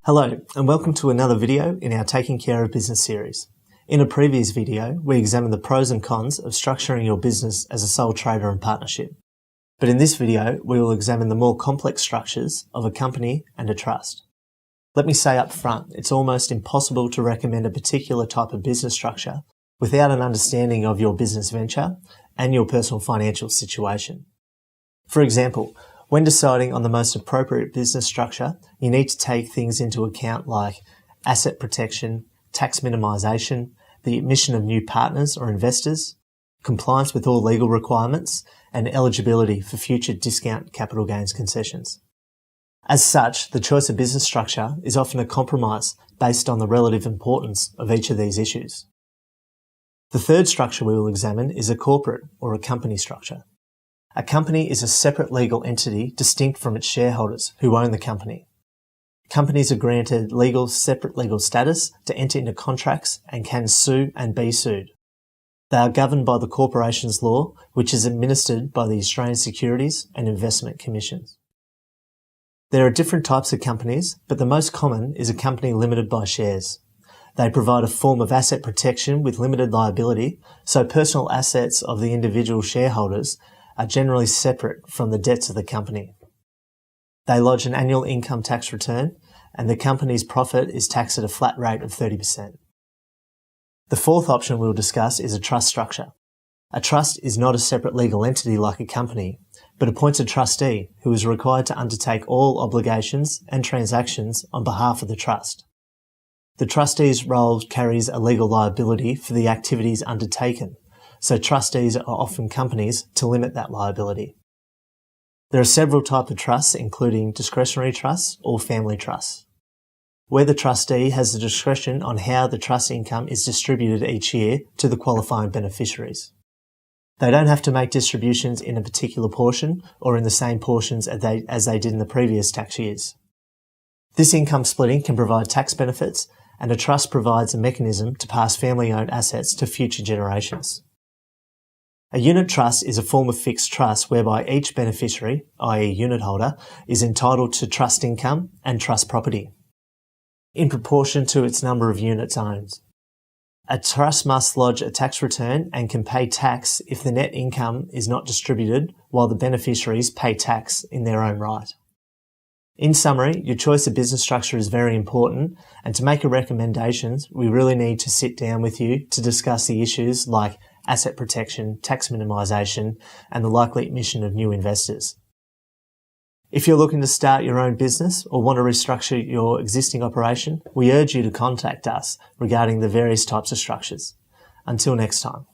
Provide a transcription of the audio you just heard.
Hello and welcome to another video in our Taking Care of Business series. In a previous video, we examined the pros and cons of structuring your business as a sole trader and partnership. But in this video, we will examine the more complex structures of a company and a trust. Let me say up front, it's almost impossible to recommend a particular type of business structure without an understanding of your business venture and your personal financial situation. For example, when deciding on the most appropriate business structure, you need to take things into account like asset protection, tax minimisation, the admission of new partners or investors, compliance with all legal requirements, and eligibility for future discount capital gains concessions. As such, the choice of business structure is often a compromise based on the relative importance of each of these issues. The third structure we will examine is a corporate or a company structure. A company is a separate legal entity distinct from its shareholders who own the company. Companies are granted separate legal status to enter into contracts and can sue and be sued. They are governed by the Corporations Law, which is administered by the Australian Securities and Investment Commissions. There are different types of companies, but the most common is a company limited by shares. They provide a form of asset protection with limited liability, so personal assets of the individual shareholders are generally separate from the debts of the company. They lodge an annual income tax return, and the company's profit is taxed at a flat rate of 30%. The fourth option we'll discuss is a trust structure. A trust is not a separate legal entity like a company, but appoints a trustee who is required to undertake all obligations and transactions on behalf of the trust. The trustee's role carries a legal liability for the activities undertaken, so trustees are often companies to limit that liability. There are several types of trusts, including discretionary trusts or family trusts, where the trustee has the discretion on how the trust income is distributed each year to the qualifying beneficiaries. They don't have to make distributions in a particular portion or in the same portions as they did in the previous tax years. This income splitting can provide tax benefits, and a trust provides a mechanism to pass family-owned assets to future generations. A unit trust is a form of fixed trust whereby each beneficiary, i.e. unit holder, is entitled to trust income and trust property in proportion to its number of units owned. A trust must lodge a tax return and can pay tax if the net income is not distributed while the beneficiaries pay tax in their own right. In summary, your choice of business structure is very important, and to make a recommendation, we really need to sit down with you to discuss the issues like asset protection, tax minimisation, and the likely admission of new investors. If you're looking to start your own business or want to restructure your existing operation, we urge you to contact us regarding the various types of structures. Until next time.